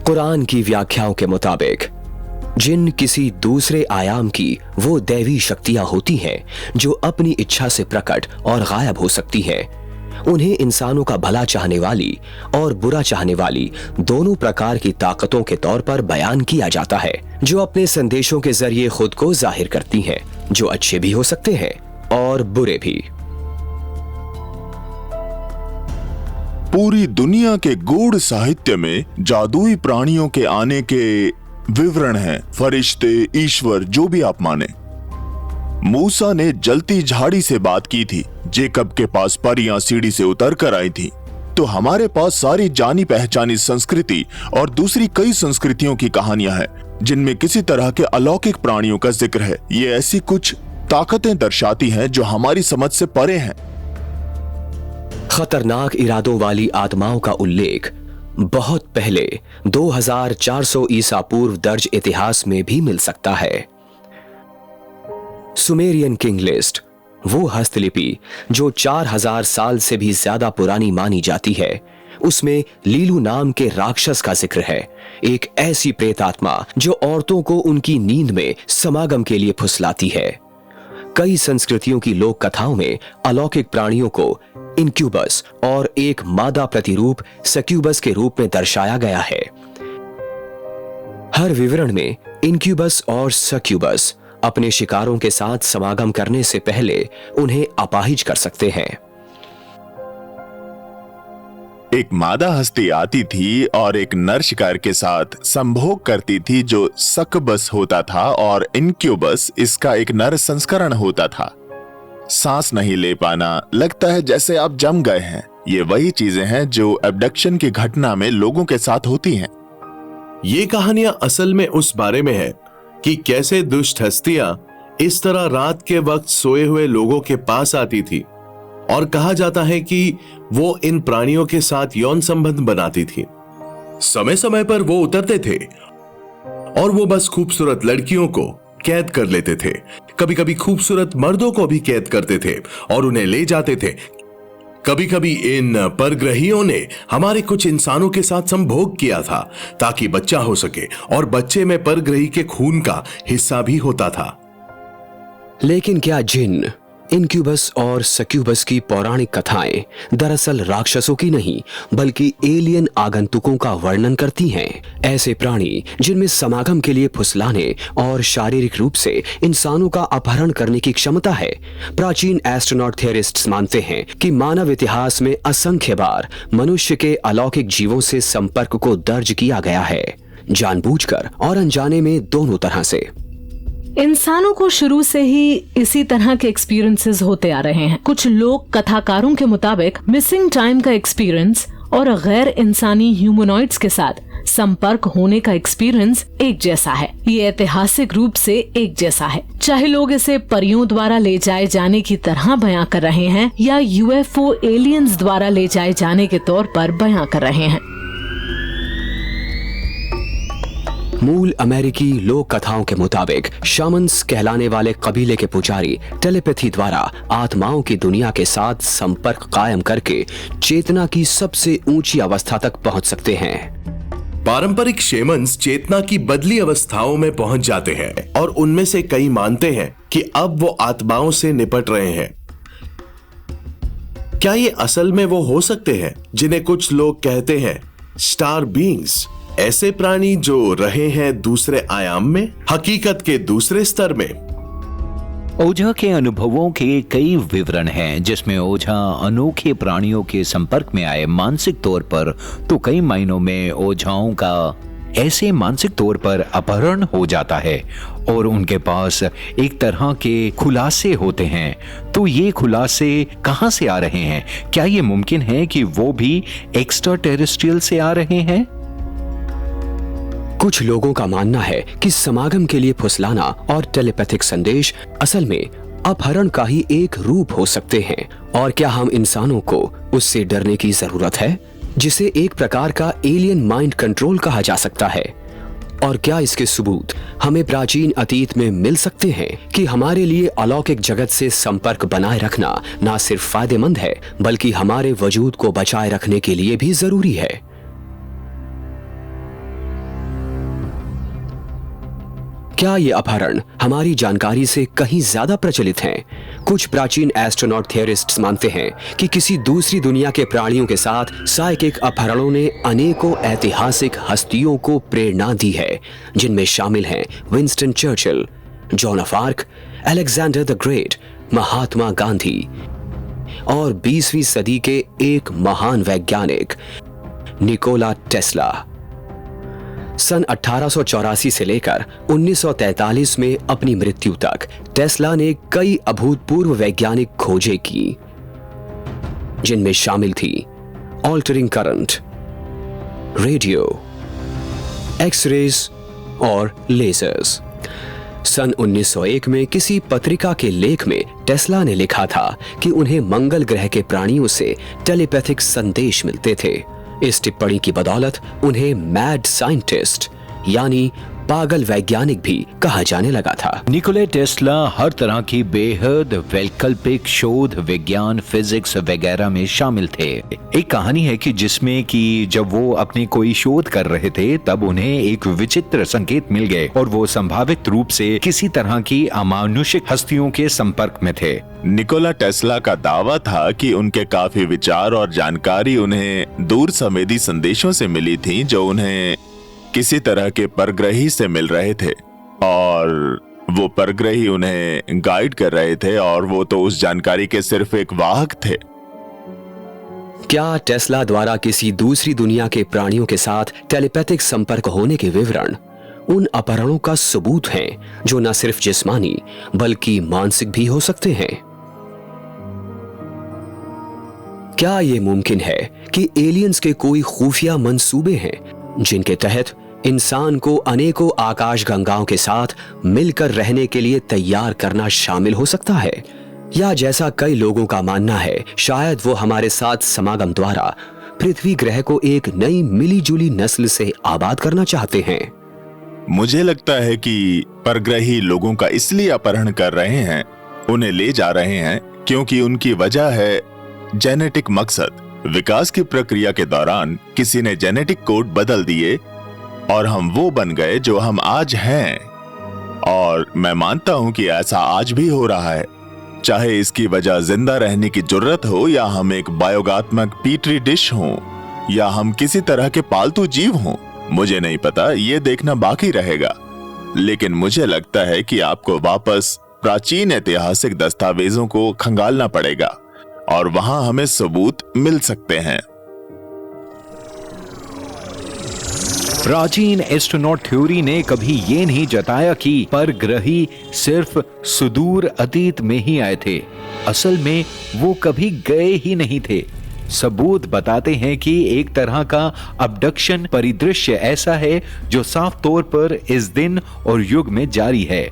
कुरान की व्याख्याओं के मुताबिक जिन किसी दूसरे आयाम की वो दैवी शक्तियां होती हैं जो अपनी इच्छा से प्रकट और गायब हो सकती हैं। उन्हें इंसानों का भला चाहने वाली और बुरा चाहने वाली दोनों प्रकार की ताकतों के तौर पर बयान किया जाता है, जो अपने संदेशों के जरिए खुद को जाहिर करती हैं, जो अच्छे भी हो सकते हैं और बुरे भी। पूरी दुनिया के गूढ़ साहित्य में जादुई प्राणियों के आने के विवरण हैं, फरिश्ते, ईश्वर, जो भी आप माने। मूसा ने जलती झाड़ी से बात की थी, जेकब के पास परियां सीढ़ी से उतर कर आई थी। तो हमारे पास सारी जानी पहचानी संस्कृति और दूसरी कई संस्कृतियों की कहानियां हैं जिनमें किसी तरह के अलौकिक प्राणियों का जिक्र है। ये ऐसी कुछ ताकतें दर्शाती हैं जो हमारी समझ से परे हैं। खतरनाक इरादों वाली आत्माओं का उल्लेख बहुत पहले 2400 ईसा पूर्व दर्ज इतिहास में भी मिल सकता है। सुमेरियन किंग लिस्ट, वो हस्तलिपि जो 4000 साल से भी ज्यादा पुरानी मानी जाती है, उसमें लीलू नाम के राक्षस का जिक्र है, एक ऐसी प्रेतात्मा जो औरतों को उनकी नींद में समागम के लिए फुसलाती है। कई संस्कृतियों की लोक कथाओं में अलौकिक प्राणियों को इनक्यूबस और एक मादा प्रतिरूप सक्यूबस के रूप में दर्शाया गया है। हर विवरण में इनक्यूबस और सक्यूबस अपने शिकारों के साथ समागम करने से पहले उन्हें अपाहिज कर सकते हैं। एक मादा हस्ती आती थी और एक नर शिकार के साथ संभोग करती थी जो सक्यूबस होता था, और इनक्यूबस इसका एक नर संस्करण होता था। सांस नहीं ले पाना, लगता है जैसे आप जम गए हैं, ये वही चीजें हैं जो एब्डक्शन की घटना में लोगों के साथ होती हैं। ये कहानियां असल में उस बारे में है कि कैसे दुष्ट हस्तियां इस तरह रात के वक्त सोए हुए लोगों के पास आती थी, और कहा जाता है कि वो इन प्राणियों के साथ यौन संबंध बनाती थी। समय समय पर वो उतरते थे और वो बस खूबसूरत लड़कियों को कैद कर लेते थे। कभी कभी खूबसूरत मर्दों को भी कैद करते थे और उन्हें ले जाते थे। कभी कभी इन परग्रहियों ने हमारे कुछ इंसानों के साथ संभोग किया था ताकि बच्चा हो सके, और बच्चे में परग्रही के खून का हिस्सा भी होता था। लेकिन क्या जिन, इनक्यूबस और सक्यूबस की पौराणिक कथाएं दरअसल राक्षसों की नहीं बल्कि एलियन आगंतुकों का वर्णन करती हैं? ऐसे प्राणी जिनमें समागम के लिए फुसलाने और शारीरिक रूप से इंसानों का अपहरण करने की क्षमता है। प्राचीन एस्ट्रोनॉट थियरिस्ट्स मानते हैं कि मानव इतिहास में असंख्य बार मनुष्य के अलौकिक जीवों से संपर्क को दर्ज किया गया है, जानबूझकर और अनजाने में दोनों तरह से। इंसानों को शुरू से ही इसी तरह के एक्सपीरियंसेस होते आ रहे हैं। कुछ लोग कथाकारों के मुताबिक मिसिंग टाइम का एक्सपीरियंस और गैर इंसानी ह्यूमनॉइड्स के साथ संपर्क होने का एक्सपीरियंस एक जैसा है। ये ऐतिहासिक रूप से एक जैसा है, चाहे लोग इसे परियों द्वारा ले जाए जाने की तरह बयां कर रहे हैं या यूएफओ एलियंस द्वारा ले जाए जाने के तौर पर बयां कर रहे हैं। मूल अमेरिकी लोक कथाओं के मुताबिक शामन्स कहलाने वाले कबीले के पुजारी टेलीपैथी द्वारा आत्माओं की दुनिया के साथ संपर्क कायम करके चेतना की सबसे ऊंची अवस्था तक पहुंच सकते हैं। पारंपरिक शेमन्स चेतना की बदली अवस्थाओं में पहुंच जाते हैं, और उनमें से कई मानते हैं कि अब वो आत्माओं से निपट रहे हैं। क्या ये असल में वो हो सकते हैं जिन्हें कुछ लोग कहते हैं स्टार बीइंग्स? ऐसे प्राणी जो रहे हैं दूसरे आयाम में, हकीकत के दूसरे स्तर में। ओझा के अनुभवों के कई विवरण हैं जिसमें ओझा अनोखे प्राणियों के संपर्क में आए मानसिक तौर पर तो कई मायनों में ओझाओं का ऐसे मानसिक तौर पर अपहरण हो जाता है और उनके पास एक तरह के खुलासे होते हैं। तो ये खुलासे कहां से आ रहे हैं? क्या ये मुमकिन है कि वो भी एक्स्ट्रा टेरेस्ट्रियल से आ रहे हैं? कुछ लोगों का मानना है कि समागम के लिए फुसलाना और टेलीपैथिक संदेश असल में अपहरण का ही एक रूप हो सकते हैं। और क्या हम इंसानों को उससे डरने की जरूरत है, जिसे एक प्रकार का एलियन माइंड कंट्रोल कहा जा सकता है? और क्या इसके सबूत हमें प्राचीन अतीत में मिल सकते हैं कि हमारे लिए अलौकिक जगत से संपर्क बनाए रखना न सिर्फ फायदेमंद है बल्कि हमारे वजूद को बचाए रखने के लिए भी जरूरी है? क्या ये अपहरण हमारी जानकारी से कहीं ज्यादा प्रचलित हैं? कुछ प्राचीन एस्ट्रोनॉट थियरिस्ट्स मानते हैं कि किसी दूसरी दुनिया के प्राणियों के साथ साइकिक अपहरणों ने अनेकों ऐतिहासिक हस्तियों को प्रेरणा दी है, जिनमें शामिल हैं Winston Churchill, John of Arc, Alexander the Great, Mahatma Gandhi और 20वीं सदी के एक महान वैज्ञानिक निकोला टेस्ला। सन 1884 से लेकर 1943 में अपनी मृत्यु तक टेस्ला ने कई अभूतपूर्व वैज्ञानिक खोजें की, जिनमें शामिल थी ऑल्टरिंग करंट, रेडियो, एक्स-रेज और लेजर्स। सन 1901 में किसी पत्रिका के लेख में टेस्ला ने लिखा था कि उन्हें मंगल ग्रह के प्राणियों से टेलीपैथिक संदेश मिलते थे। इस टिप्पणी की बदौलत उन्हें मैड साइंटिस्ट यानी पागल वैज्ञानिक भी कहा जाने लगा था। निकोला टेस्ला हर तरह की बेहद वैकल्पिक शोध, विज्ञान, फिजिक्स वगैरह में शामिल थे। एक कहानी है कि जिसमें कि जब वो अपनी कोई शोध कर रहे थे तब उन्हें एक विचित्र संकेत मिल गए और वो संभावित रूप से किसी तरह की अमानुषिक हस्तियों के संपर्क में थे। निकोला टेस्ला का दावा था कि उनके काफी विचार और जानकारी उन्हें दूर संवेदी संदेशों से मिली थी जो उन्हें किसी तरह के परग्रही से मिल रहे थे और वो परग्रही उन्हें गाइड कर रहे थे और वो तो उस जानकारी के सिर्फ एक वाहक थे। क्या टेस्ला द्वारा किसी दूसरी दुनिया के प्राणियों के साथ टेलीपैथिक संपर्क होने के विवरण उन अपहरणों का सबूत हैं जो न सिर्फ जिस्मानी बल्कि मानसिक भी हो सकते हैं? क्या यह मुमकिन है कि एलियंस के कोई खुफिया मंसूबे हैं जिनके तहत इंसान को अनेकों आकाश गंगाओं के साथ मिलकर रहने के लिए तैयार करना शामिल हो सकता है? या जैसा कई लोगों का मानना है, शायद वो हमारे साथ समागम द्वारा पृथ्वी ग्रह को एक नई मिली जुली नस्ल से आबाद करना चाहते हैं। मुझे लगता है कि परग्रही लोगों का इसलिए अपहरण कर रहे हैं, उन्हें ले जा रहे हैं क्योंकि उनकी वजह है जेनेटिक मकसद। विकास की प्रक्रिया के दौरान किसी ने जेनेटिक कोड बदल दिए और हम वो बन गए जो हम आज हैं। और मैं मानता हूं कि ऐसा आज भी हो रहा है, चाहे इसकी वजह जिंदा रहने की जरूरत हो या हम एक बायोगात्मक पीटरी डिश हों या हम किसी तरह के पालतू जीव हों। मुझे नहीं पता, ये देखना बाकी रहेगा। लेकिन मुझे लगता है कि आपको वापस प्राचीन ऐतिहासिक दस्तावेजों को खंगालना पड़ेगा और वहां हमें सबूत मिल सकते हैं। प्राचीन एस्ट्रोनॉट थ्योरी ने कभी ये नहीं जताया कि परग्रही सिर्फ सुदूर अतीत में ही आए थे। असल में वो कभी गए ही नहीं थे। सबूत बताते हैं कि एक तरह का अबडक्शन परिदृश्य ऐसा है जो साफ तौर पर इस दिन और युग में जारी है।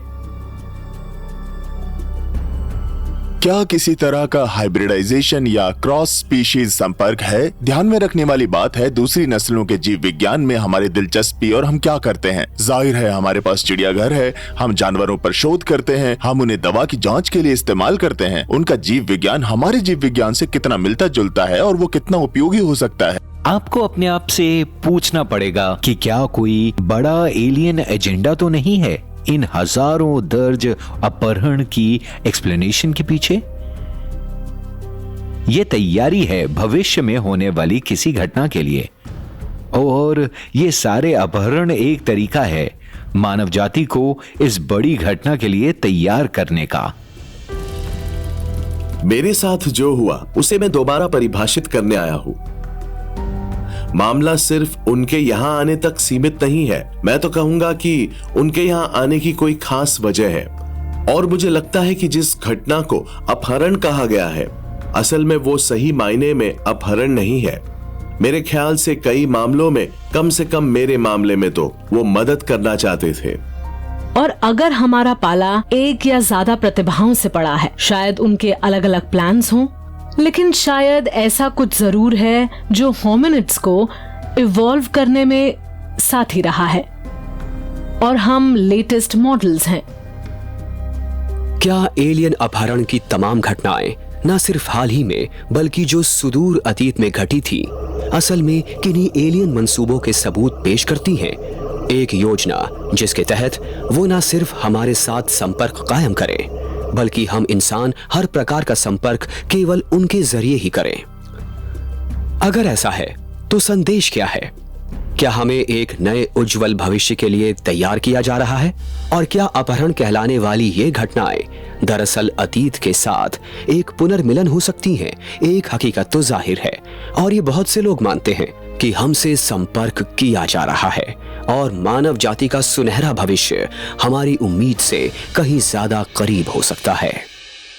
क्या किसी तरह का हाइब्रिडाइजेशन या क्रॉस स्पीशीज संपर्क है? ध्यान में रखने वाली बात है दूसरी नस्लों के जीव विज्ञान में हमारी दिलचस्पी और हम क्या करते हैं। जाहिर है हमारे पास चिड़ियाघर है, हम जानवरों पर शोध करते हैं, हम उन्हें दवा की जांच के लिए इस्तेमाल करते हैं। उनका जीव विज्ञान हमारे जीव विज्ञान से कितना मिलता जुलता है और वो कितना उपयोगी हो सकता है। आपको अपने आप से पूछना पड़ेगा कि क्या कोई बड़ा एलियन एजेंडा तो नहीं है इन हजारों दर्ज अपहरण की एक्सप्लेनेशन के पीछे? यह तैयारी है भविष्य में होने वाली किसी घटना के लिए, और ये सारे अपहरण एक तरीका है मानव जाति को इस बड़ी घटना के लिए तैयार करने का। मेरे साथ जो हुआ उसे मैं दोबारा परिभाषित करने आया हूं। मामला सिर्फ उनके यहां आने तक सीमित नहीं है। मैं तो कहूंगा कि उनके यहां आने की कोई खास वजह है, और मुझे लगता है कि जिस घटना को अपहरण कहा गया है, असल में वो सही मायने में अपहरण नहीं है। मेरे ख्याल से कई मामलों में, कम से कम मेरे मामले में तो वो मदद करना चाहते थे। और अगर हमारा पाला एक या ज्यादा प्रतिभाओं से पड़ा है, शायद उनके अलग अलग प्लान्स हों, लेकिन शायद ऐसा कुछ जरूर है जो होमिनिड्स को इवॉल्व करने में साथ ही रहा है, और हम लेटेस्ट मॉडल्स हैं। क्या एलियन अपहरण की तमाम घटनाएं न सिर्फ हाल ही में बल्कि जो सुदूर अतीत में घटी थी, असल में किन्हीं एलियन मंसूबों के सबूत पेश करती हैं? एक योजना जिसके तहत वो न सिर्फ हमारे साथ संपर्क कायम करें बल्कि हम इंसान हर प्रकार का संपर्क केवल उनके जरिए ही करें। अगर ऐसा है तो संदेश क्या है? क्या हमें एक नए उज्जवल भविष्य के लिए तैयार किया जा रहा है? और क्या अपहरण कहलाने वाली ये घटनाएं दरअसल अतीत के साथ एक पुनर्मिलन हो सकती हैं? एक हकीकत तो जाहिर है, और ये बहुत से लोग मानते हैं कि हमसे संपर्क किया जा रहा है और मानव जाति का सुनहरा भविष्य हमारी उम्मीद से कहीं ज्यादा करीब हो सकता है।